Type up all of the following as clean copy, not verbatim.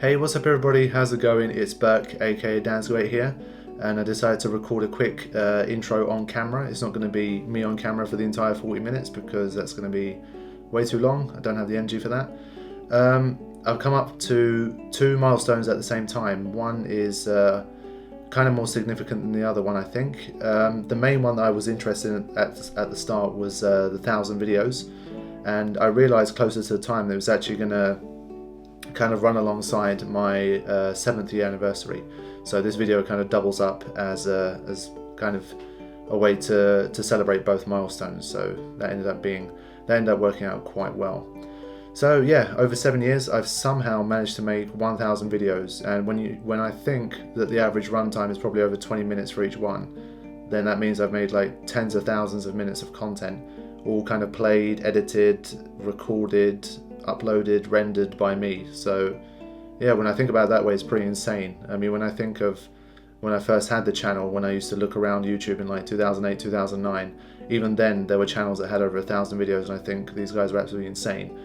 Hey, what's up everybody, how's it going? It's Burke, aka Dansg08 here, and I decided to record a quick intro on camera. It's not going to be me on camera for the entire 40 minutes because that's going to be way too long. I don't have the energy for that. I've come up to two milestones at the same time. One is kind of more significant than the other one, I think. The main one that I was interested in at the start was the 1,000 videos, and I realised closer to the time that it was actually going to kind of run alongside my 7th year anniversary. So this video kind of doubles up as kind of a way to celebrate both milestones. So that ended up working out quite well. So yeah, over 7 years, I've somehow managed to make 1,000 videos, and when I think that the average runtime is probably over 20 minutes for each one, then that means I've made like tens of thousands of minutes of content, all kind of played, edited, recorded, uploaded, rendered by me. So yeah, when I think about it that way, it's pretty insane. I mean, when I think of when I first had the channel, when I used to look around YouTube in like 2008, 2009, even then there were channels that had over 1,000 videos, and I think these guys are absolutely insane.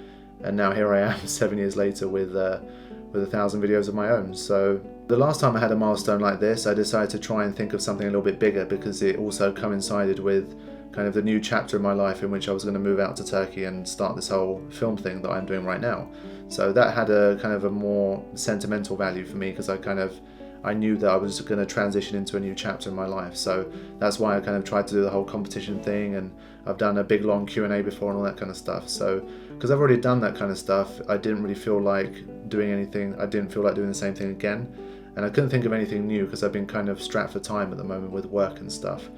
And now here I am 7 years later with 1,000 videos of my own. So the last time I had a milestone like this, I decided to try and think of something a little bit bigger, because it also coincided with kind of the new chapter in my life in which I was going to move out to Turkey and start this whole film thing that I'm doing right now. So that had a kind of a more sentimental value for me, because I knew that I was going to transition into a new chapter in my life. So that's why I kind of tried to do the whole competition thing, and I've done a big long Q&A before and all that kind of stuff. So because I've already done that kind of stuff, I didn't really feel like doing anything. I didn't feel like doing the same thing again, and I couldn't think of anything new because I've been kind of strapped for time at the moment with work and stuff.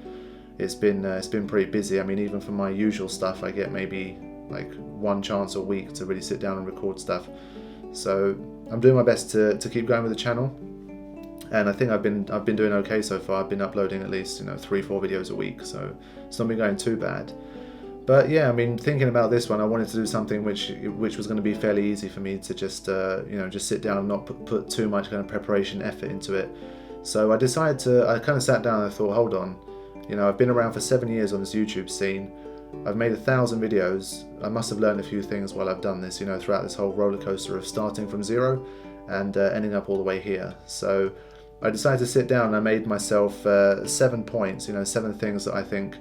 It's been pretty busy. I mean, even for my usual stuff, I get maybe like one chance a week to really sit down and record stuff. So I'm doing my best to keep going with the channel, and I think I've been doing okay so far. I've been uploading at least 3-4 videos a week, so it's not been going too bad. But yeah, I mean, thinking about this one, I wanted to do something which was going to be fairly easy for me to just just sit down and not put too much kind of preparation effort into it. So I kind of sat down and I thought, hold on. I've been around for 7 years on this YouTube scene. I've made 1,000 videos. I must have learned a few things while I've done this, throughout this whole roller coaster of starting from zero and ending up all the way here. So I decided to sit down and I made myself 7 points, 7 things that I think,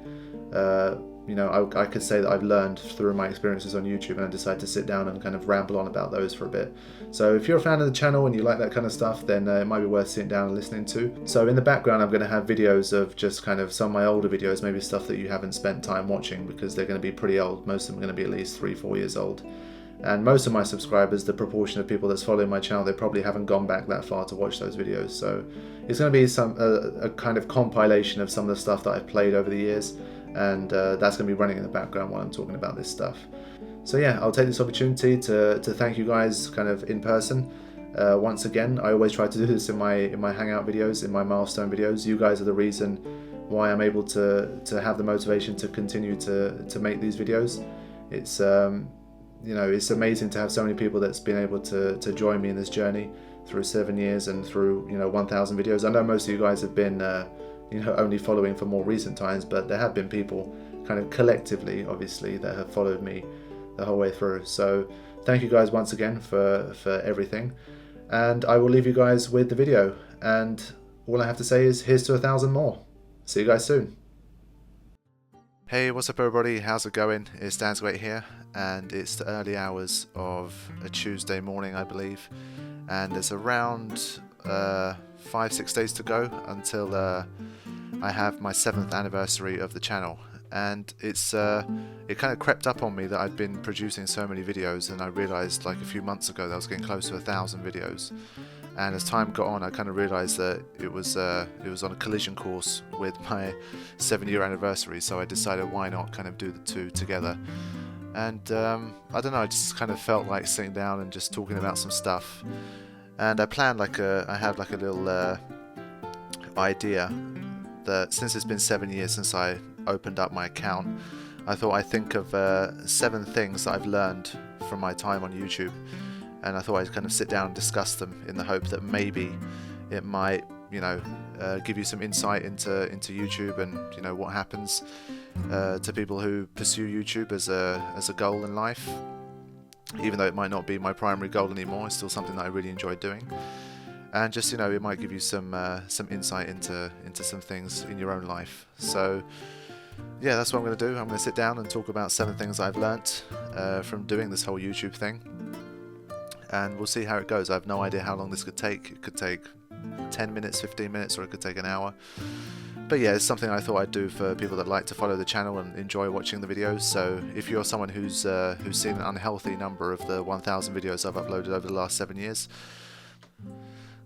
I could say that I've learned through my experiences on YouTube, and I decided to sit down and kind of ramble on about those for a bit. So if you're a fan of the channel and you like that kind of stuff, then it might be worth sitting down and listening to. So in the background, I'm going to have videos of just kind of some of my older videos, maybe stuff that you haven't spent time watching, because they're going to be pretty old. Most of them are going to be at least 3-4 years old. And most of my subscribers, the proportion of people that's following my channel, they probably haven't gone back that far to watch those videos. So it's going to be a kind of compilation of some of the stuff that I've played over the years, and that's going to be running in the background while I'm talking about this stuff. So yeah, I'll take this opportunity to thank you guys kind of in person. Once again, I always try to do this in my hangout videos, in my milestone videos. You guys are the reason why I'm able to have the motivation to continue to make these videos. It's it's amazing to have so many people that's been able to join me in this journey through 7 years and through 1,000 videos. I know most of you guys have been only following for more recent times, but there have been people kind of collectively, obviously, that have followed me the whole way through. So thank you guys once again for everything, and I will leave you guys with the video, and all I have to say is here's to 1,000 more. See you guys soon. Hey, what's up everybody, how's it going? It's Dansg08 here, and it's the early hours of a Tuesday morning, I believe, and there's around 5-6 days to go until I have my 7th anniversary of the channel. And it kind of crept up on me that I'd been producing so many videos, and I realised like a few months ago that I was getting close to 1,000 videos. And as time got on, I kind of realised that it was on a collision course with my 7-year anniversary. So I decided, why not kind of do the two together? And I don't know, I just kind of felt like sitting down and just talking about some stuff. And I planned I had like a little idea that since it's been 7 years since I opened up my account, I thought I'd think of 7 things that I've learned from my time on YouTube, and I thought I'd kind of sit down and discuss them in the hope that maybe it might give you some insight into YouTube and what happens to people who pursue YouTube as a goal in life. even though it might not be my primary goal anymore. It's still something that I really enjoy doing, and just, you know, it might give you some insight into some things in your own life. So yeah, that's what I'm going to do. I'm going to sit down and talk about 7 things I've learnt from doing this whole YouTube thing, and we'll see how it goes. I have no idea how long this could take. It could take 10 minutes, 15 minutes, or it could take an hour. But yeah, it's something I thought I'd do for people that like to follow the channel and enjoy watching the videos. So if you're someone who's seen an unhealthy number of the 1,000 videos I've uploaded over the last 7 years,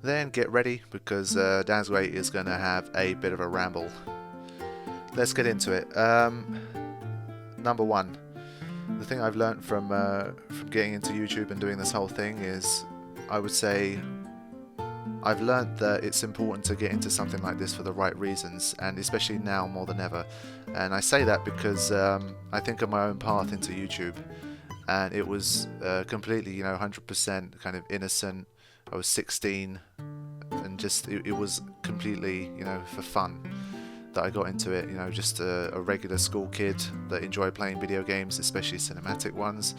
then get ready, because Dansg08 is going to have a bit of a ramble. Let's get into it. Number 1, the thing I've learnt from getting into YouTube and doing this whole thing is, I would say, I've learnt that it's important to get into something like this for the right reasons, and especially now more than ever. And I say that because I think of my own path into YouTube, and it was completely, you know, 100% kind of innocent. I was 16, and just it was completely, you know, for fun that I got into it. You know, just a regular school kid that enjoyed playing video games, especially cinematic ones.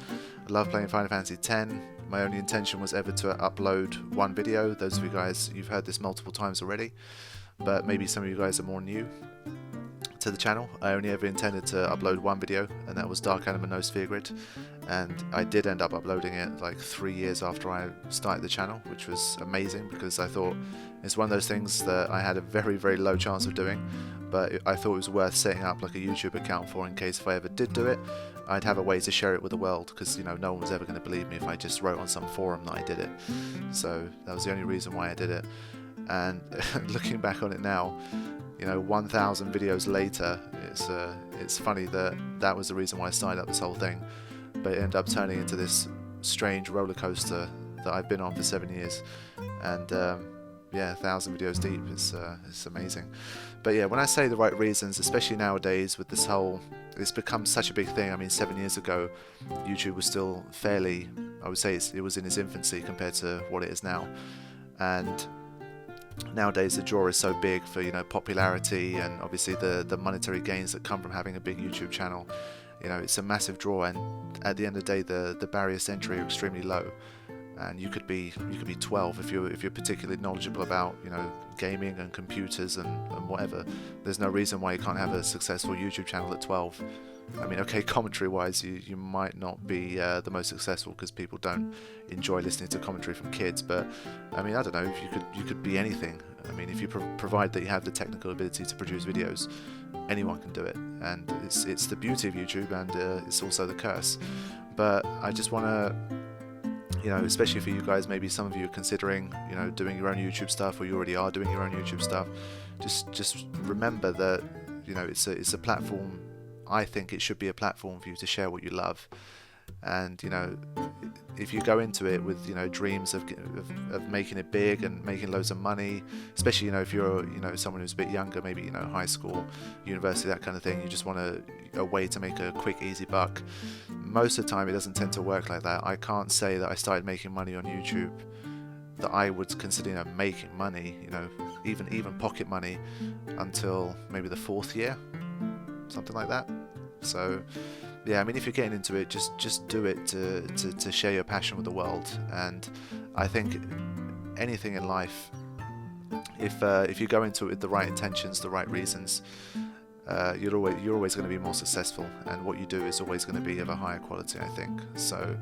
I love playing Final Fantasy X. My only intention was ever to upload 1 video. Those of you guys, you've heard this multiple times already, but maybe some of you guys are more new to the channel. I only ever intended to upload 1 video, and that was Dark Anima No Sphere Grid, and I did end up uploading it like 3 years after I started the channel, which was amazing, because I thought it's one of those things that I had a very, very low chance of doing, but I thought it was worth setting up like a YouTube account for, in case if I ever did do it, I'd have a way to share it with the world, because, you know, no one was ever going to believe me if I just wrote on some forum that I did it. So that was the only reason why I did it. And looking back on it now, you know, 1,000 videos later, it's funny that that was the reason why I started up this whole thing, but it ended up turning into this strange roller coaster that I've been on for 7 years. And yeah, 1,000 videos deep, it's amazing. But yeah, when I say the right reasons, especially nowadays with this whole, it's become such a big thing. I mean, 7 years ago, YouTube was still fairly, I would say it was in its infancy compared to what it is now. And nowadays the draw is so big for, you know, popularity, and obviously the monetary gains that come from having a big YouTube channel. You know, it's a massive draw, and at the end of the day, the barriers to entry are extremely low. And you could be 12 if you're particularly knowledgeable about, you know, gaming and computers and whatever. There's no reason why you can't have a successful YouTube channel at 12. I mean, okay, commentary wise, you might not be the most successful, because people don't enjoy listening to commentary from kids, but I mean, I don't know, if you could be anything. I mean, if you provide that you have the technical ability to produce videos, anyone can do it. And it's the beauty of YouTube, and it's also the curse. But I just want to, you know, especially for you guys, maybe some of you are considering, you know, doing your own YouTube stuff, or you already are doing your own YouTube stuff. Just remember that, you know, it's a platform. I think it should be a platform for you to share what you love. And, you know, if you go into it with, you know, dreams of making it big and making loads of money, especially, you know, if you're, you know, someone who's a bit younger, maybe, you know, high school, university, that kind of thing, you just want a way to make a quick, easy buck. Most of the time it doesn't tend to work like that. I can't say that I started making money on YouTube that I would consider, you know, making money, you know, even pocket money, until maybe the 4th year, something like that. So yeah, I mean, if you're getting into it, just do it to share your passion with the world. And I think anything in life, if you go into it with the right intentions, the right reasons, you're always going to be more successful, and what you do is always going to be of a higher quality, I think. So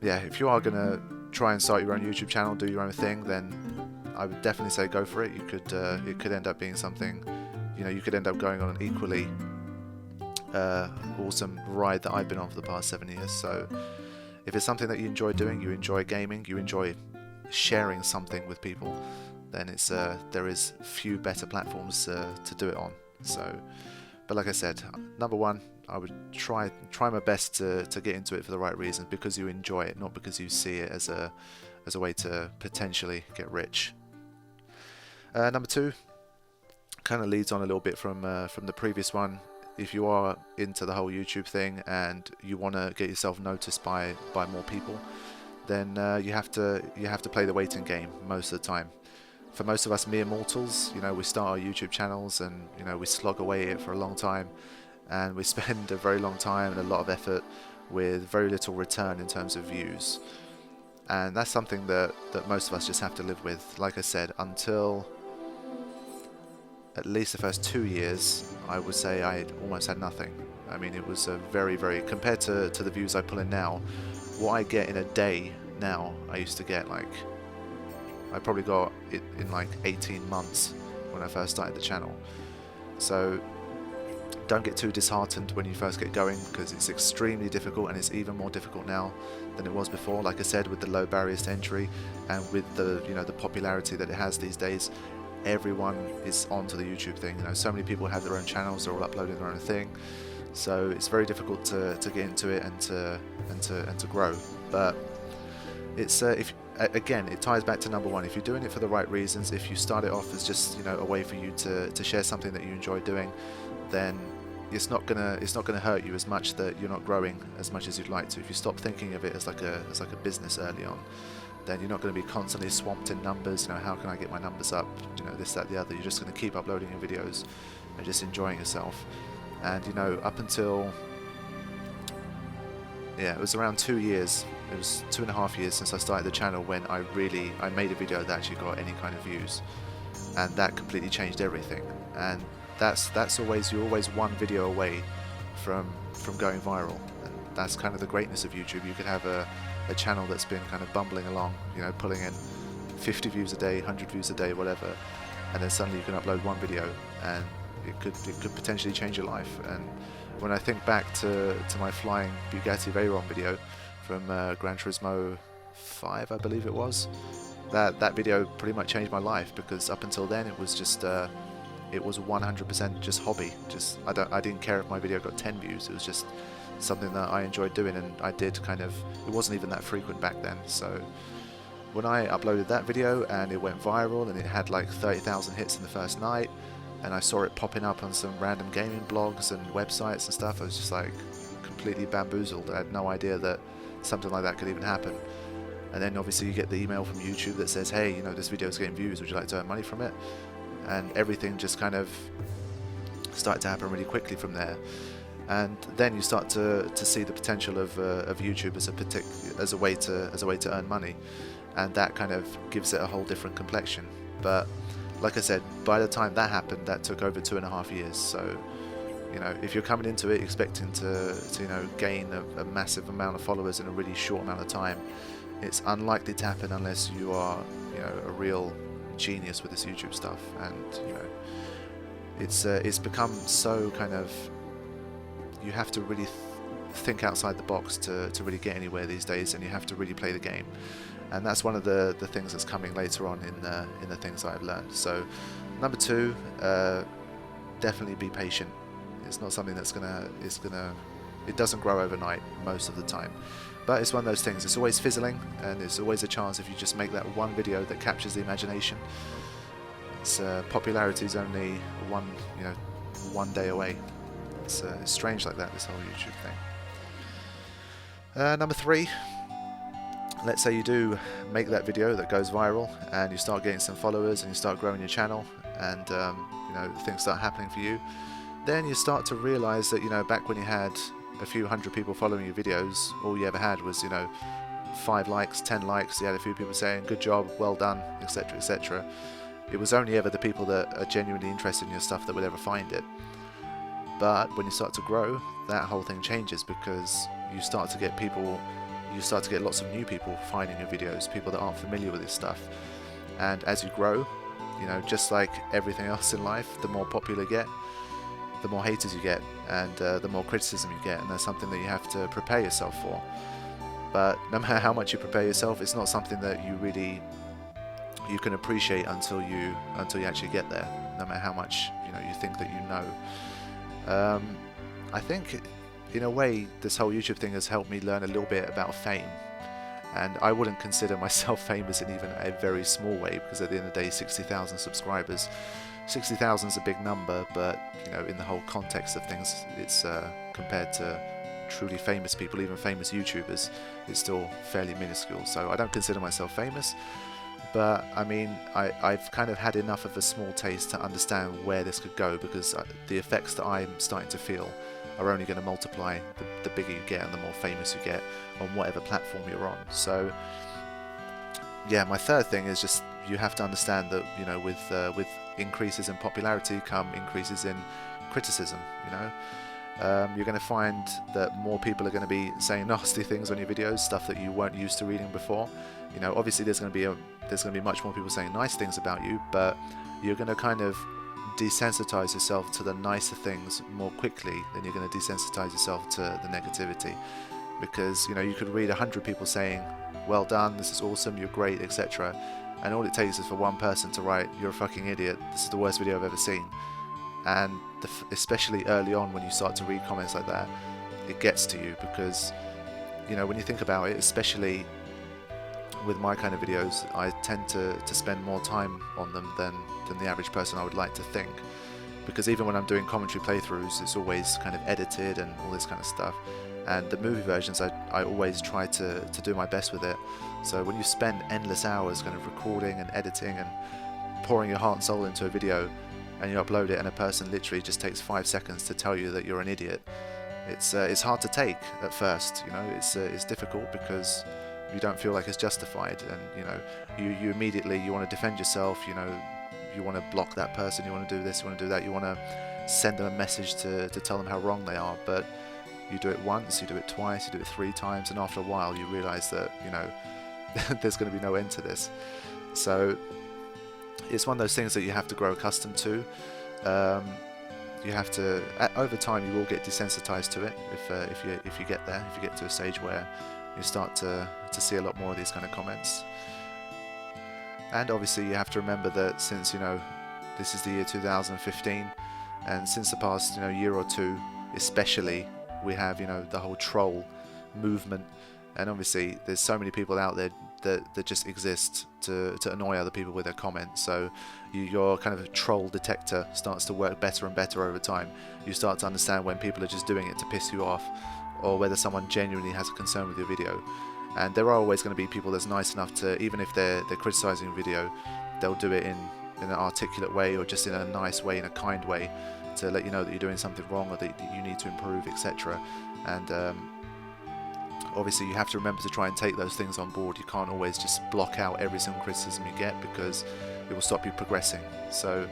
yeah, if you are going to try and start your own YouTube channel, do your own thing, then I would definitely say go for it. You could it could end up being something, you know, you could end up going on an equally awesome ride that I've been on for the past 7 years. So if it's something that you enjoy doing, you enjoy gaming, you enjoy sharing something with people, then it's there is few better platforms to do it on. So, but like I said, number 1, I would try my best to get into it for the right reasons, because you enjoy it, not because you see it as a way to potentially get rich. Number 2 kind of leads on a little bit from the previous one. If you are into the whole YouTube thing and you want to get yourself noticed by more people, then you have to play the waiting game most of the time. For most of us mere mortals, you know, we start our YouTube channels and, you know, we slog away at it for a long time, and we spend a very long time and a lot of effort with very little return in terms of views. And that's something that most of us just have to live with. Like I said, until at least the first 2 years, I would say I almost had nothing. I mean, it was a very, compared to the views I pull in now, what I get in a day now, I used to get like, I probably got it in like 18 months when I first started the channel. So don't get too disheartened when you first get going, because it's extremely difficult, and it's even more difficult now than it was before. Like I said, with the low barriers to entry and with the the popularity that it has these days, everyone is onto the YouTube thing. So many people have their own channels, they're all uploading their own thing. So it's very difficult to get into it and to grow. But it's again, it ties back to number one. If you're doing it for the right reasons, if you start it off as just a way for you to share something that you enjoy doing, then it's not gonna hurt you as much that you're not growing as much as you'd like to. If you stop thinking of it as like a business early on, then you're not going to be constantly swamped in numbers. How can I get my numbers up? This, that, the other. You're just going to keep uploading your videos and just enjoying yourself. And up until, yeah, it was around 2 years. It was 2.5 years since I started the channel when I made a video that actually got any kind of views, and that completely changed everything. And you're always one video away from going viral. And that's kind of the greatness of YouTube. You could have a channel that's been kind of bumbling along, pulling in 50 views a day, 100 views a day, whatever, and then suddenly you can upload one video and it could potentially change your life. And when I think back to my flying Bugatti Veyron video from Gran Turismo 5, I believe it was, that video pretty much changed my life, because up until then it was just it was 100% just hobby. Just I didn't care if my video got 10 views. It was just something that I enjoyed doing, and I did it wasn't even that frequent back then. So when I uploaded that video and it went viral and it had like 30,000 hits in the first night, and I saw it popping up on some random gaming blogs and websites and stuff, I was just like completely bamboozled. I had no idea that something like that could even happen. And then obviously you get the email from YouTube that says, hey, this video is getting views, would you like to earn money from it? And everything just kind of started to happen really quickly from there. And then you start to see the potential of YouTube as a way to earn money, and that kind of gives it a whole different complexion. But like I said, by the time that happened, that took over 2.5 years. So if you're coming into it expecting to gain a massive amount of followers in a really short amount of time, it's unlikely to happen unless you are a real genius with this YouTube stuff. And it's become so kind of, you have to really think outside the box to really get anywhere these days, and you have to really play the game. And that's one of the things that's coming later on in the things that I've learned. So number two, definitely be patient. It's not something it doesn't grow overnight most of the time, but it's one of those things. It's always fizzling, and there's always a chance if you just make that one video that captures the imagination. Its popularity is only one day away. It's strange like that, this whole YouTube thing. Number three, let's say you do make that video that goes viral and you start getting some followers and you start growing your channel, and things start happening for you. Then you start to realize that back when you had a few hundred people following your videos, all you ever had was 5 likes, 10 likes. You had a few people saying good job, well done, etc., etc. It was only ever the people that are genuinely interested in your stuff that would ever find it. But when you start to grow, that whole thing changes, because you start to get lots of new people finding your videos, people that aren't familiar with this stuff. And as you grow, just like everything else in life, the more popular you get, the more haters you get, and the more criticism you get, and that's something that you have to prepare yourself for. But no matter how much you prepare yourself, it's not something that you can appreciate until you actually get there, no matter how much you think that you know. I think in a way this whole YouTube thing has helped me learn a little bit about fame, and I wouldn't consider myself famous in even a very small way, because at the end of the day, 60,000 subscribers, 60,000 is a big number, but in the whole context of things, it's compared to truly famous people, even famous YouTubers, it's still fairly minuscule. So I don't consider myself famous, But I mean, I've kind of had enough of a small taste to understand where this could go, because the effects that I'm starting to feel are only going to multiply the bigger you get and the more famous you get on whatever platform you're on. So yeah, my third thing is just, you have to understand that, you know, with increases in popularity come increases in criticism. You know, you're going to find that more people are going to be saying nasty things on your videos, stuff that you weren't used to reading before. You know, obviously there's going to be much more people saying nice things about you, but you're going to kind of desensitize yourself to the nicer things more quickly than you're going to desensitize yourself to the negativity. Because, you know, you could read 100 people saying, well done, this is awesome, you're great, etc. And all it takes is for one person to write, you're a fucking idiot, this is the worst video I've ever seen. And especially early on, when you start to read comments like that, it gets to you, because, you know, when you think about it, especially with my kind of videos, I tend to spend more time on them than the average person I would like to think. Because even when I'm doing commentary playthroughs, it's always kind of edited and all this kind of stuff. And the movie versions, I always try to do my best with it. So when you spend endless hours kind of recording and editing and pouring your heart and soul into a video, and you upload it and a person literally just takes 5 seconds to tell you that you're an idiot, it's hard to take at first. You know, it's difficult because you don't feel like it's justified, and you know, you immediately, you want to defend yourself. You know, you want to block that person, you want to do this, you want to do that, you want to send them a message to tell them how wrong they are. But you do it once, you do it twice, you do it 3 times, and after a while you realize that, you know, there's going to be no end to this. So it's one of those things that you have to grow accustomed to. You have to, over time, you will get desensitized to it if you get there, if you get to a stage where you start to see a lot more of these kind of comments. And obviously you have to remember that since, you know, this is the year 2015, and since the past, you know, year or two especially, we have, you know, the whole troll movement, and obviously there's so many people out there that just exist to annoy other people with their comments. So your kind of a troll detector starts to work better and better over time. You start to understand when people are just doing it to piss you off, or whether someone genuinely has a concern with your video. And there are always going to be people that's nice enough to, even if they're criticizing a video, they'll do it in an articulate way, or just in a nice way, in a kind way, to let you know that you're doing something wrong, or that you need to improve, etc. And obviously you have to remember to try and take those things on board. You can't always just block out every single criticism you get, because it will stop you progressing. So,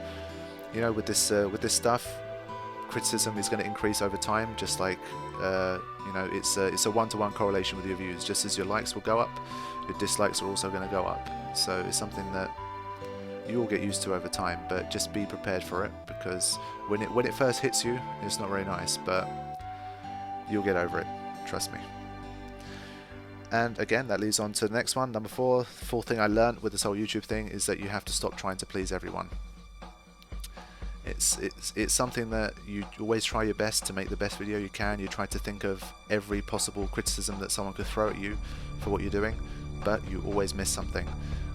you know, with this stuff, criticism is going to increase over time, just like you know, it's a one-to-one correlation with your views. Just as your likes will go up, your dislikes are also going to go up. So it's something that you will get used to over time, but just be prepared for it, because when it first hits you, it's not very nice, but you'll get over it, trust me. And again, that leads on to the next one, number 4. The fourth thing I learned with this whole YouTube thing is that you have to stop trying to please everyone. It's something that you always try your best to make the best video you can. You try to think of every possible criticism that someone could throw at you for what you're doing, but you always miss something.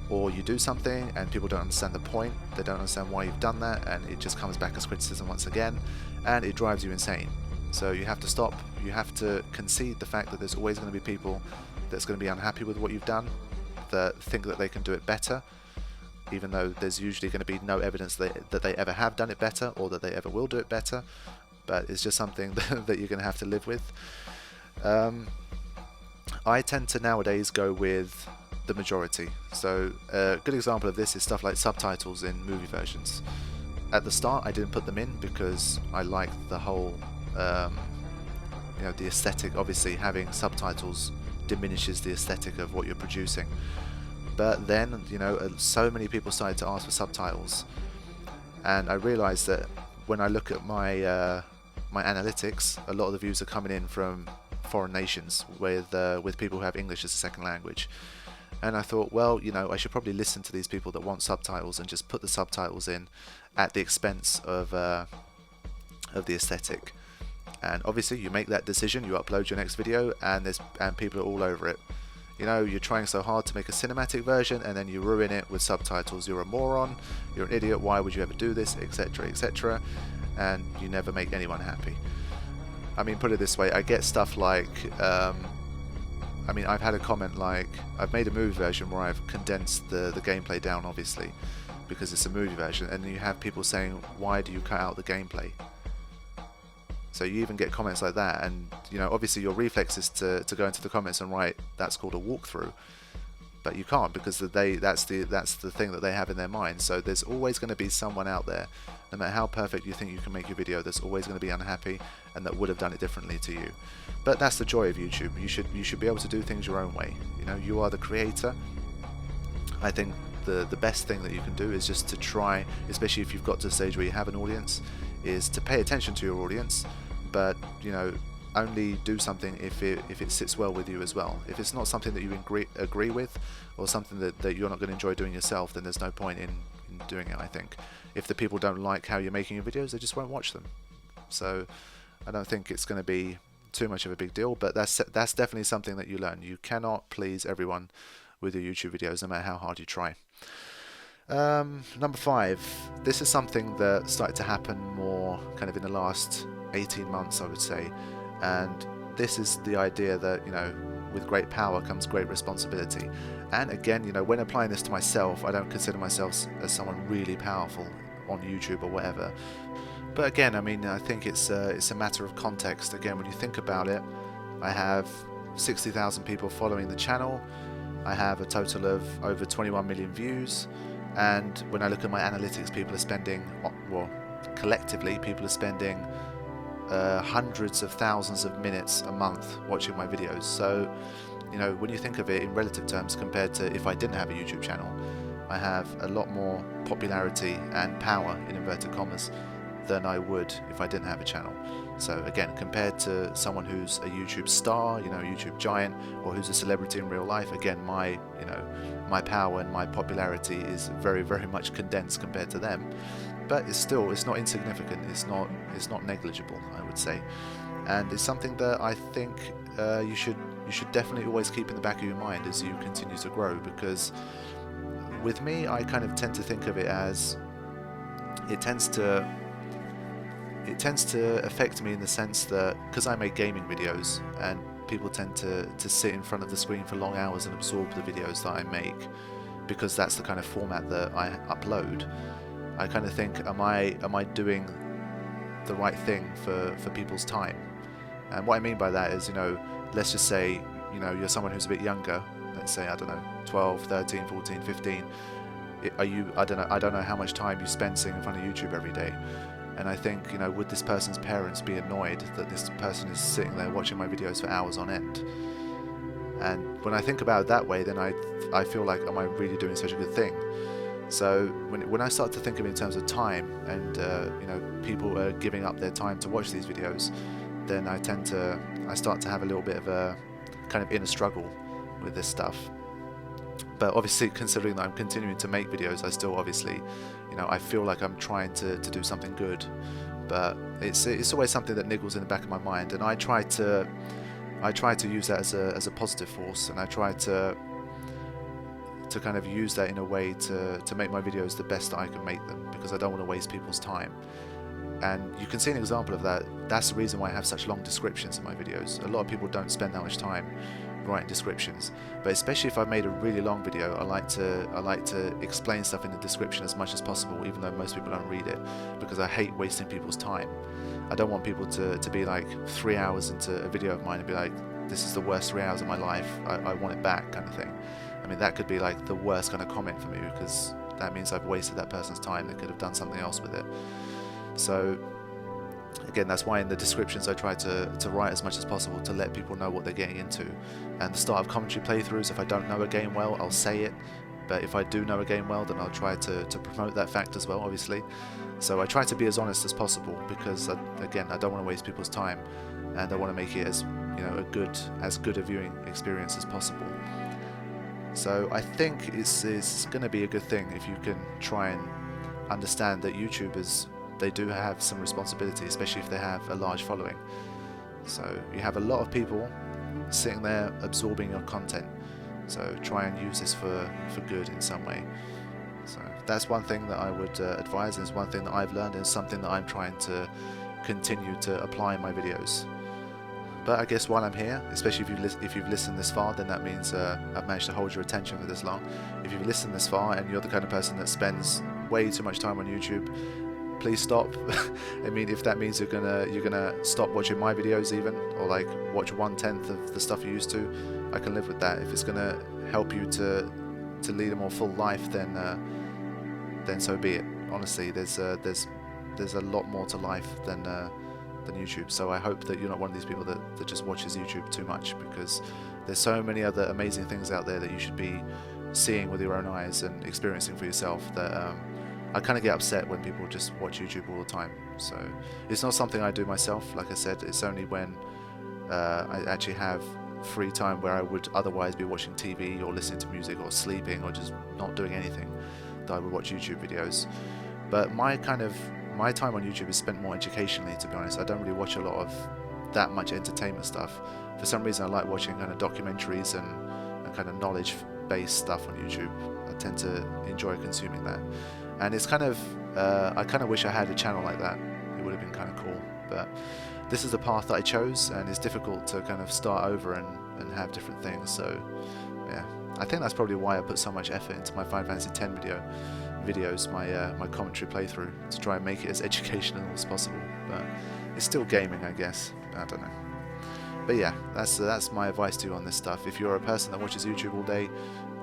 Or you do something and people don't understand the point, they don't understand why you've done that, and it just comes back as criticism once again, and it drives you insane. So you have to stop, you have to concede the fact that there's always going to be people that's going to be unhappy with what you've done, that think that they can do it better, even though there's usually going to be no evidence that they ever have done it better, or that they ever will do it better. But it's just something that you're going to have to live with. I tend to nowadays go with the majority. So a good example of this is stuff like subtitles in movie versions. At the start I didn't put them in because I liked the whole you know, the aesthetic. Obviously having subtitles diminishes the aesthetic of what you're producing. But then, you know, so many people started to ask for subtitles, and I realized that when I look at my my analytics, a lot of the views are coming in from foreign nations with people who have English as a second language. And I thought, well, you know, I should probably listen to these people that want subtitles and just put the subtitles in at the expense of the aesthetic. And obviously you make that decision, you upload your next video, and people are all over it. You know, you're trying so hard to make a cinematic version and then you ruin it with subtitles. You're a moron, you're an idiot, why would you ever do this, etc, etc. And you never make anyone happy. I mean, put it this way, I get stuff like I mean, I've had a comment like, I've made a movie version where I've condensed the gameplay down, obviously, because it's a movie version, and you have people saying, why do you cut out the gameplay? So you even get comments like that, and you know, obviously your reflex is to go into the comments and write, that's called a walkthrough, but you can't, because that's the thing that they have in their mind. So there's always going to be someone out there, no matter how perfect you think you can make your video, that's always going to be unhappy and that would have done it differently to you. But that's the joy of YouTube. You should be able to do things your own way. You know, you are the creator. I think the best thing that you can do is just to try, especially if you've got to the stage where you have an audience, is to pay attention to your audience, but you know, only do something if it sits well with you as well. If it's not something that you agree with, or something that you're not going to enjoy doing yourself, then there's no point in doing it, I think. If the people don't like how you're making your videos, they just won't watch them. So I don't think it's going to be too much of a big deal, but that's definitely something that you learn. You cannot please everyone with your YouTube videos, no matter how hard you try. Number 5, this is something that started to happen more kind of in the last 18 months, I would say, and this is the idea that, you know, with great power comes great responsibility. And again, you know, when applying this to myself, I don't consider myself as someone really powerful on YouTube or whatever. But again, I mean, I think it's a matter of context. Again, when you think about it, I have 60,000 people following the channel. I have a total of over 21 million views. And when I look at my analytics, people are spending, well, collectively, people are spending hundreds of thousands of minutes a month watching my videos. So, you know, when you think of it in relative terms compared to if I didn't have a YouTube channel, I have a lot more popularity and power, in inverted commas, than I would if I didn't have a channel. So again, compared to someone who's a YouTube star, you know, a YouTube giant, or who's a celebrity in real life, again, my power and my popularity is very, very much condensed compared to them. But it's not insignificant. It's not negligible, I would say. And it's something that I think you should definitely always keep in the back of your mind as you continue to grow, because with me, I kind of tend to think of it as it tends to affect me in the sense that, because I make gaming videos and people tend to sit in front of the screen for long hours and absorb the videos that I make, because that's the kind of format that I upload, I kind of think, am I doing the right thing for people's time? And what I mean by that is, you know, let's just say, you know, you're someone who's a bit younger, let's say, I don't know, 12, 13, 14, 15, I don't know how much time you spend sitting in front of YouTube every day. And I think, you know, would this person's parents be annoyed that this person is sitting there watching my videos for hours on end? And when I think about it that way, then I feel like, am I really doing such a good thing? So when I start to think of it in terms of time, and you know, people are giving up their time to watch these videos, then I start to have a little bit of a kind of inner struggle with this stuff. But obviously, considering that I'm continuing to make videos, I still obviously, you know, I feel like I'm trying to do something good. But it's always something that niggles in the back of my mind, and I try to use that as a positive force, and I try to kind of use that in a way to make my videos the best that I can make them, because I don't want to waste people's time. And you can see an example of that. That's the reason why I have such long descriptions in my videos. A lot of people don't spend that much time writing descriptions, but especially if I've made a really long video, I like to explain stuff in the description as much as possible, even though most people don't read it, because I hate wasting people's time. I don't want people to be like 3 hours into a video of mine and be like, this is the worst 3 hours of my life, I want it back, kind of thing. I mean, that could be like the worst kind of comment for me, because that means I've wasted that person's time. They could have done something else with it. So again, that's why in the descriptions I try to write as much as possible to let people know what they're getting into. And the start of commentary playthroughs, if I don't know a game well, I'll say it. But if I do know a game well, then I'll try to promote that fact as well, obviously. So I try to be as honest as possible, because again, I don't want to waste people's time, and I want to make it as, you know, as good a viewing experience as possible. So I think it's going to be a good thing if you can try and understand that YouTubers, they do have some responsibility, especially if they have a large following. So you have a lot of people sitting there absorbing your content. So try and use this for good in some way. So that's one thing that I would advise, and it's one thing that I've learned, and something that I'm trying to continue to apply in my videos. But I guess while I'm here, especially if you've listened this far, then that means I've managed to hold your attention for this long. If you've listened this far and you're the kind of person that spends way too much time on YouTube, please stop. I mean, if that means you're gonna stop watching my videos even, or like watch 1/10 of the stuff you used to, I can live with that. If it's gonna help you to lead a more full life, then so be it. Honestly, there's a lot more to life than YouTube. So I hope that you're not one of these people that just watches YouTube too much, because there's so many other amazing things out there that you should be seeing with your own eyes and experiencing for yourself, that I kind of get upset when people just watch YouTube all the time. So it's not something I do myself. Like I said, it's only when I actually have free time where I would otherwise be watching TV or listening to music or sleeping or just not doing anything, that I would watch YouTube videos. But my time on YouTube is spent more educationally, to be honest. I don't really watch a lot of that much entertainment stuff. For some reason I like watching kind of documentaries and kind of knowledge-based stuff on YouTube. I tend to enjoy consuming that. And it's kind of, I kind of wish I had a channel like that. It would have been kind of cool. But this is the path that I chose, and it's difficult to kind of start over and have different things. So yeah, I think that's probably why I put so much effort into my Final Fantasy X videos, my commentary playthrough, to try and make it as educational as possible. But it's still gaming, I guess. I don't know. But yeah, that's my advice to you on this stuff. If you're a person that watches YouTube all day,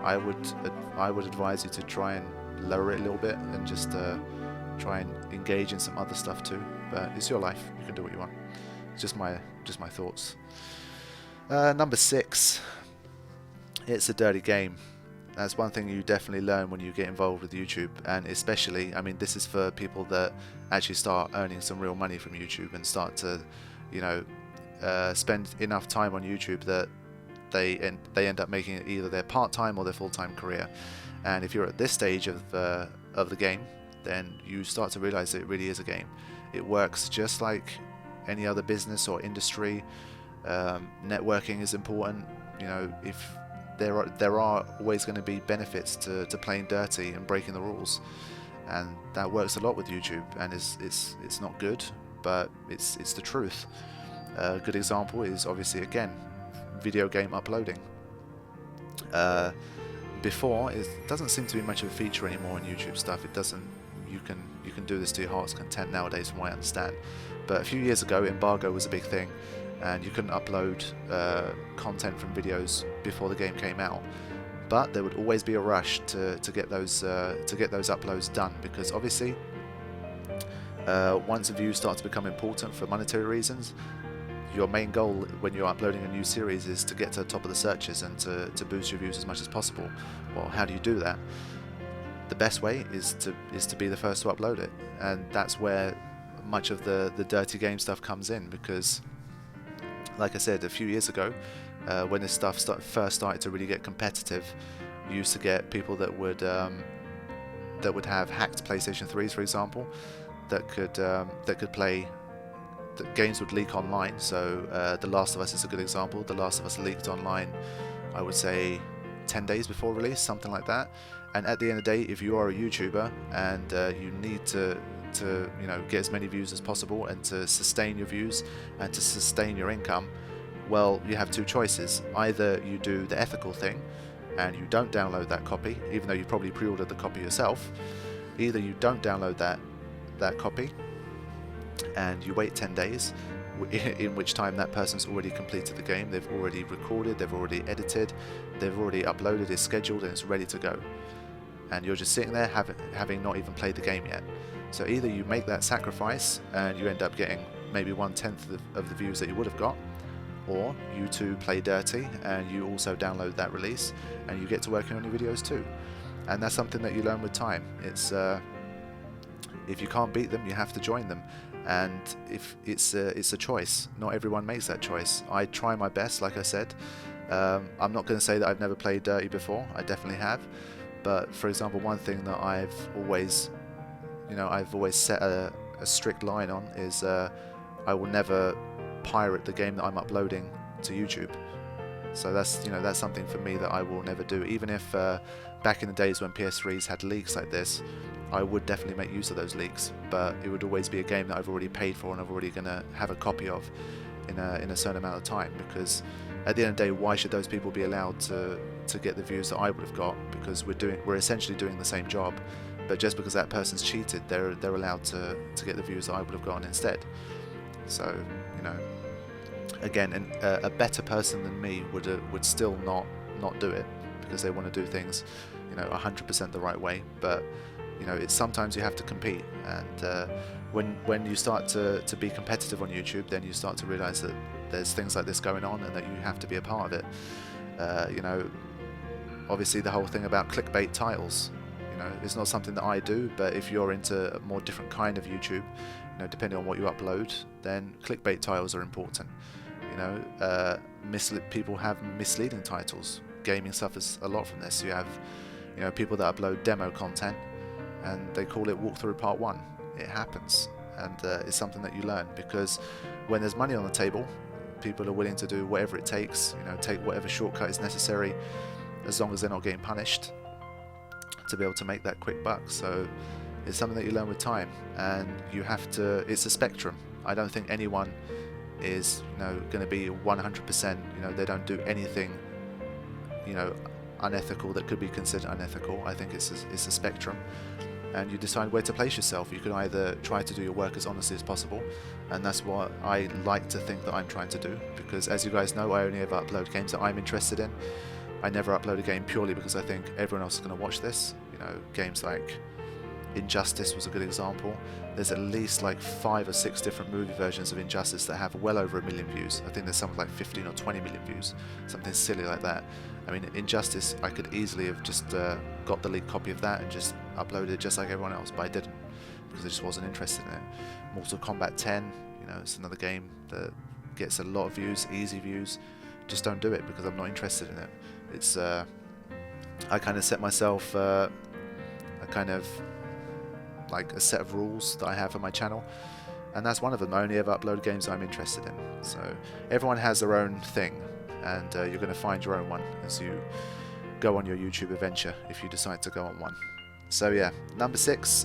I would advise you to try and lower it a little bit and just try and engage in some other stuff too. But it's your life, you can do what you want. It's just my thoughts. Number 6, it's a dirty game. That's one thing you definitely learn when you get involved with YouTube, and especially, I mean, this is for people that actually start earning some real money from YouTube and start to, you know, spend enough time on YouTube that they end up making it either their part-time or their full-time career. And if you're at this stage of the game, then you start to realize that it really is a game. It works just like any other business or industry. Networking is important. You know, if there are always going to be benefits to playing dirty and breaking the rules, and that works a lot with YouTube. And it's not good, but it's the truth. A good example is obviously, again, video game uploading. Before, it doesn't seem to be much of a feature anymore in YouTube stuff. It doesn't. You can do this to your heart's content nowadays, from what I understand. But a few years ago, embargo was a big thing, and you couldn't upload content from videos before the game came out. But there would always be a rush to get those uploads done, because obviously, once views start to become important for monetary reasons, your main goal when you're uploading a new series is to get to the top of the searches and to boost your views as much as possible. Well, how do you do that? The best way is to be the first to upload it, and that's where much of the dirty game stuff comes in. Because, like I said, a few years ago, when this stuff first started to really get competitive, you used to get people that would have hacked PlayStation 3s, for example, that could play. The games would leak online. So The Last of Us is a good example. The Last of Us leaked online, I would say 10 days before release, something like that. And at the end of the day, if you are a YouTuber and you need to get as many views as possible and to sustain your views and to sustain your income, well, you have two choices. Either you do the ethical thing and you don't download that copy, even though you probably pre-ordered the copy yourself. Either you don't download that copy and you wait 10 days, in which time that person's already completed the game, they've already recorded, they've already edited, they've already uploaded, it's scheduled, and it's ready to go. And you're just sitting there having not even played the game yet. So either you make that sacrifice and you end up getting maybe 1/10 of the views that you would have got, or you two play dirty and you also download that release and you get to working on your videos too. And that's something that you learn with time. It's if you can't beat them, you have to join them. And if it's a choice. Not everyone makes that choice. I try my best, like I said. I'm not going to say that I've never played dirty before. I definitely have. But for example, one thing that I've always set a strict line on is I will never pirate the game that I'm uploading to YouTube. So that's something for me that I will never do. Even if back in the days when PS3s had leaks like this, I would definitely make use of those leaks, but it would always be a game that I've already paid for and I'm already going to have a copy of. in a certain amount of time, because at the end of the day, why should those people be allowed to get the views that I would have got? Because we're essentially doing the same job, but just because that person's cheated, they're allowed to get the views that I would have gotten instead. So, you know, again, a better person than me would still not do it, because they want to do things, you know, 100% the right way. But you know, it's sometimes you have to compete, and when you start to be competitive on YouTube, then you start to realize that there's things like this going on and that you have to be a part of it. You know, obviously the whole thing about clickbait titles, you know, it's not something that I do, but if you're into a more different kind of YouTube, you know, depending on what you upload, then clickbait titles are important. You know, people have misleading titles. Gaming suffers a lot from this. You have, you know, people that upload demo content and they call it walkthrough part 1. It happens, and it's something that you learn, because when there's money on the table, people are willing to do whatever it takes, you know, take whatever shortcut is necessary, as long as they're not getting punished, to be able to make that quick buck. So it's something that you learn with time, and you have to, it's a spectrum. I don't think anyone is, you know, going to be 100%, you know, they don't do anything, you know, unethical that could be considered unethical. I think it's a spectrum, and you decide where to place yourself. You can either try to do your work as honestly as possible, and that's what I like to think that I'm trying to do, because as you guys know, I only ever upload games that I'm interested in. I never upload a game purely because I think everyone else is going to watch this. You know, games like Injustice was a good example. There's at least like 5 or 6 different movie versions of Injustice that have well over 1 million views. I think there's something like 15 or 20 million views, something silly like that. I mean, Injustice, I could easily have just got the leaked copy of that and just uploaded it just like everyone else, but I didn't, because I just wasn't interested in it. Mortal Kombat 10, you know, it's another game that gets a lot of views, easy views. Just don't do it because I'm not interested in it. It's I kind of set myself a kind of like a set of rules that I have for my channel, and that's one of them. I only ever upload games I'm interested in. So everyone has their own thing, and you're going to find your own one as you go on your YouTube adventure, if you decide to go on one. So yeah, number 6,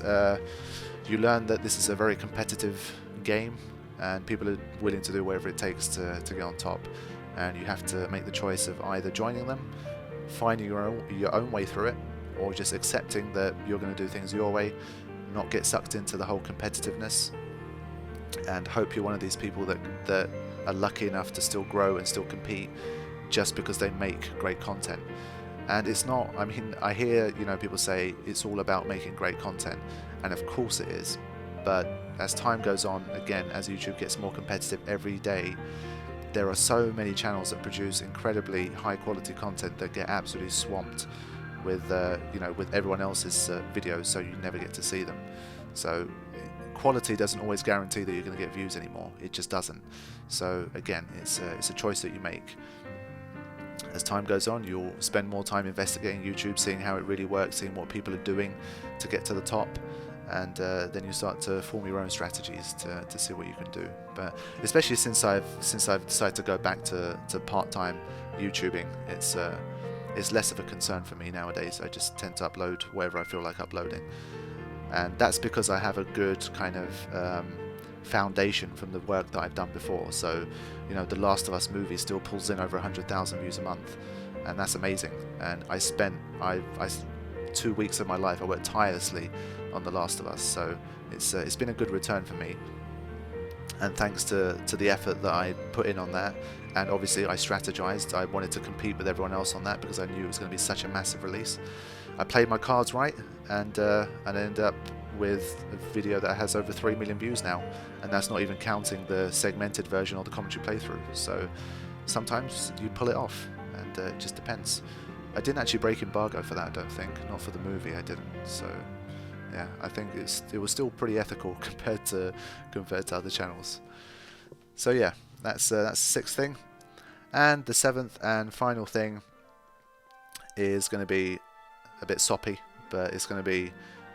you learn that this is a very competitive game, and people are willing to do whatever it takes to get on top, and you have to make the choice of either joining them, finding your own way through it, or just accepting that you're going to do things your way, not get sucked into the whole competitiveness, and hope you're one of these people that are lucky enough to still grow and still compete just because they make great content. And it's not, I mean, I hear, you know, people say it's all about making great content, and of course it is, but as time goes on, again, as YouTube gets more competitive every day, there are so many channels that produce incredibly high quality content that get absolutely swamped with you know, with everyone else's videos, so you never get to see them. So quality doesn't always guarantee that you're going to get views anymore. It just doesn't. So again, it's a choice that you make. As time goes on, you'll spend more time investigating YouTube, seeing how it really works, seeing what people are doing to get to the top, and then you start to form your own strategies to see what you can do. But especially since I've decided to go back to part-time YouTubing, it's less of a concern for me nowadays. I just tend to upload wherever I feel like uploading, and that's because I have a good kind of foundation from the work that I've done before. So, you know, the Last of Us movie still pulls in over 100,000 views a month, and that's amazing. And I 2 weeks of my life I worked tirelessly on The Last of Us, so it's been a good return for me, and thanks to the effort that I put in on that. And obviously I strategized. I wanted to compete with everyone else on that because I knew it was going to be such a massive release. I played my cards right, and I ended up with a video that has over 3 million views now, and that's not even counting the segmented version or the commentary playthrough. So sometimes you pull it off, and it just depends. I didn't actually break embargo for that, I don't think. Not for the movie, I didn't. So yeah, I think it was still pretty ethical compared to other channels. So yeah, that's the 6th thing. And the 7th and final thing is going to be a bit soppy, but it's going to be,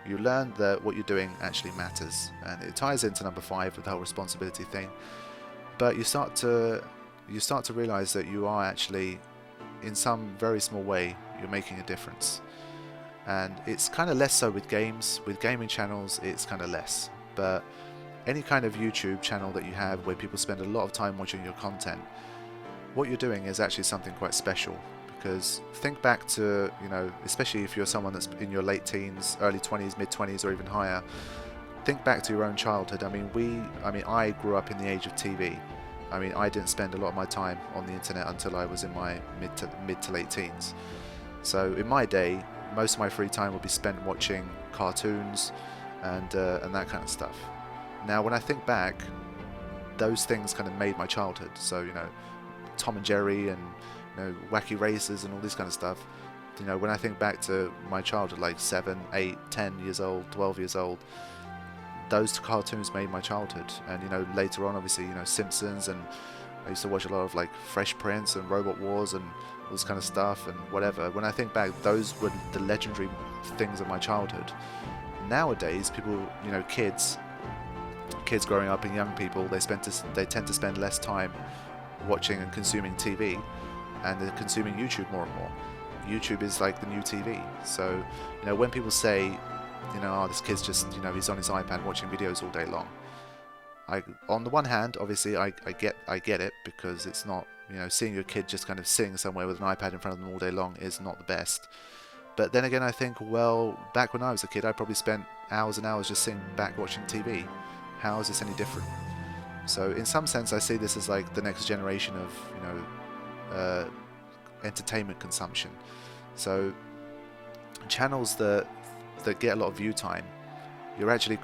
you learn that what you're doing actually matters, and it ties into number 5 with the whole responsibility thing. But you start to realize that you are actually, in some very small way, you're making a difference. And it's kind of less so with games. With gaming channels, it's kind of less. But any kind of YouTube channel that you have where people spend a lot of time watching your content, what you're doing is actually something quite special. Because think back to, especially if you're someone that's in your late teens, early 20s, mid 20s, or even higher, think back to your own childhood. I grew up in the age of TV. I didn't spend a lot of my time on the internet until I was in my mid to late teens. So in my day, most of my free time would be spent watching cartoons and that kind of stuff. Now, when I think back, those things kind of made my childhood. So Tom and Jerry and Wacky Races and all this kind of stuff. When I think back to my childhood, like 7, 8, 10 years old, 12 years old, those cartoons made my childhood. And later on, obviously, Simpsons, and I used to watch a lot of like Fresh Prince and Robot Wars and all this kind of stuff and whatever. When I think back, those were the legendary things of my childhood. Nowadays, people, kids growing up and young people, they tend to spend less time watching and consuming TV, and they're consuming YouTube more and more. YouTube is like the new TV. So, when people say, this kid's just, he's on his iPad watching videos all day long. On the one hand, obviously, I get it, because it's not, seeing your kid just kind of sitting somewhere with an iPad in front of them all day long is not the best. But then again, I think, well, back when I was a kid, I probably spent hours and hours just sitting back watching TV. How is this any different? So in some sense, I see this as like the next generation of, entertainment consumption. So channels that get a lot of view time, you're actually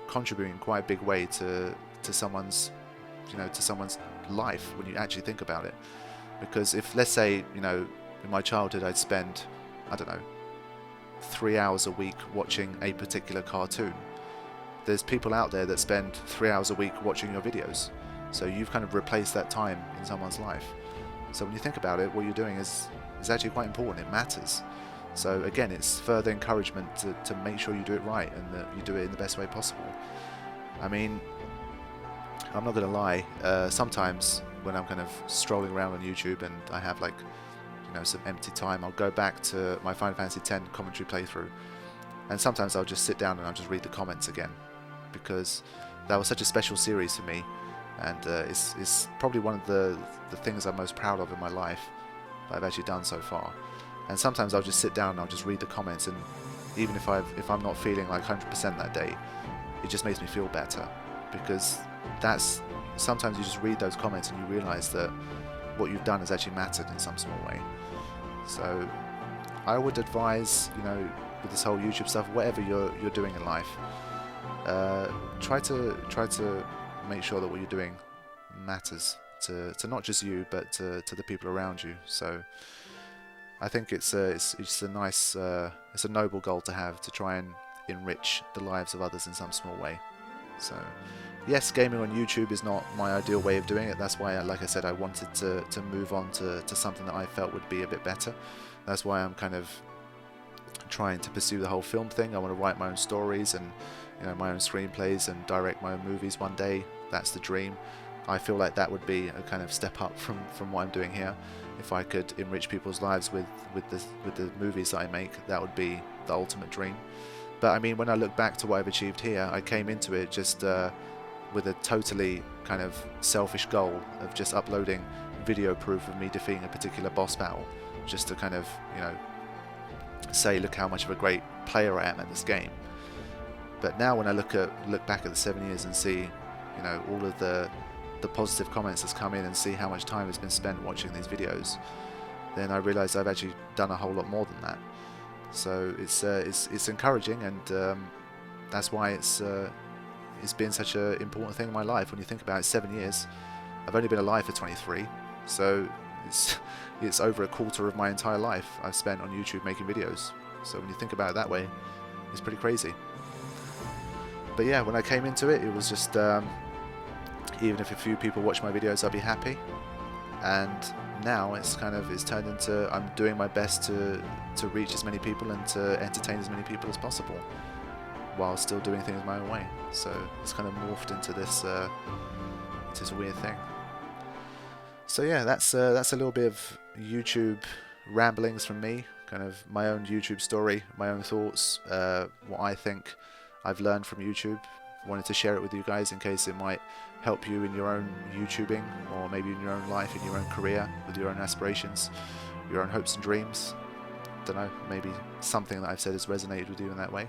contributing in quite a big way to someone's life when you actually think about it. Because if, let's say, in my childhood I'd spend, I don't know, 3 hours a week watching a particular cartoon, there's people out there that spend 3 hours a week watching your videos. So you've kind of replaced that time in someone's life. So when you think about it, what you're doing is actually quite important. It matters. So again, it's further encouragement to make sure you do it right, and that you do it in the best way possible. I'm not going to lie, sometimes when I'm kind of strolling around on YouTube and I have like, some empty time, I'll go back to my Final Fantasy X commentary playthrough, and sometimes I'll just sit down and I'll just read the comments again, because that was such a special series for me, and it's probably one of the things I'm most proud of in my life that I've actually done so far. And sometimes I'll just sit down and I'll just read the comments, and even if I'm not feeling like 100% that day, it just makes me feel better, because sometimes you just read those comments and you realise that what you've done has actually mattered in some small way. So I would advise, with this whole YouTube stuff, whatever you're doing in life, try to make sure that what you're doing matters to not just you, but to the people around you. So I think it's a nice, it's a noble goal to have, to try and enrich the lives of others in some small way. So yes, gaming on YouTube is not my ideal way of doing it. That's why, like I said, I wanted to move on to something that I felt would be a bit better. That's why I'm kind of trying to pursue the whole film thing. I want to write my own stories and my own screenplays and direct my own movies one day. That's the dream. I feel like that would be a kind of step up from what I'm doing here. If I could enrich people's lives with the movies that I make, that would be the ultimate dream. But when I look back to what I've achieved here, I came into it just with a totally kind of selfish goal of just uploading video proof of me defeating a particular boss battle, just to kind of say, look how much of a great player I am at this game. But now when I look back at the 7 years and see all of the positive comments that's come in, and see how much time has been spent watching these videos, then I realise I've actually done a whole lot more than that. So it's encouraging, and that's why it's been such an important thing in my life. When you think about it, 7 years, I've only been alive for 23, so it's over a quarter of my entire life I've spent on YouTube making videos. So when you think about it that way, it's pretty crazy. But yeah, when I came into it, it was just even if a few people watch my videos, I'll be happy. And now it's turned into, I'm doing my best to reach as many people and to entertain as many people as possible, while still doing things my own way. So it's kind of morphed into this weird thing. So yeah, that's a little bit of YouTube ramblings from me, kind of my own YouTube story, my own thoughts, what I think I've learned from YouTube wanted to share it with you guys in case it might help you in your own YouTubing, or maybe in your own life, in your own career, with your own aspirations, your own hopes and dreams. Don't know, maybe something that I've said has resonated with you in that way.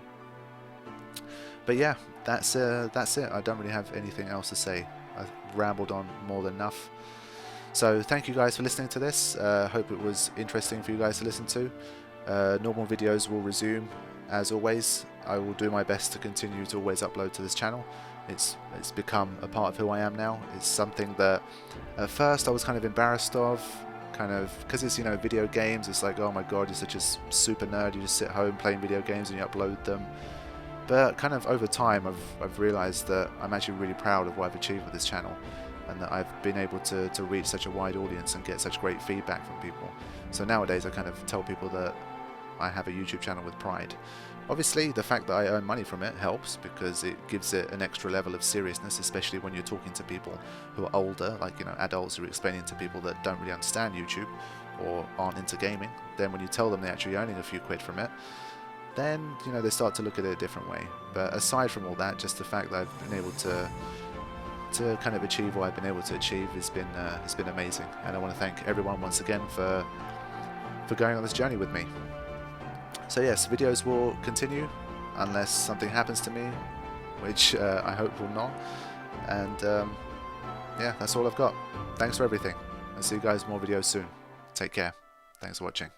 But yeah, that's it. I don't really have anything else to say. I've rambled on more than enough. So thank you guys for listening to this. Hope it was interesting for you guys to listen to. Normal videos will resume as always. I will do my best to continue to always upload to this channel. It's become a part of who I am now. It's something that at first I was kind of embarrassed of, kind of because it's, you know, video games. It's like, oh my god, you're such a super nerd, you just sit home playing video games and you upload them. But kind of over time I've realized that I'm actually really proud of what I've achieved with this channel, and that I've been able to reach such a wide audience and get such great feedback from people. So nowadays I kind of tell people that I have a YouTube channel with pride. Obviously the fact that I earn money from it helps, because it gives it an extra level of seriousness, especially when you're talking to people who are older, like, you know, adults who are explaining to people that don't really understand YouTube or aren't into gaming. Then when you tell them they're actually earning a few quid from it, then, you know, they start to look at it a different way. But aside from all that, just the fact that I've been able to kind of achieve what I've been able to achieve has been amazing. And I want to thank everyone once again for going on this journey with me. So yes, videos will continue unless something happens to me, which I hope will not. And yeah, that's all I've got. Thanks for everything. I'll see you guys in more videos soon. Take care. Thanks for watching.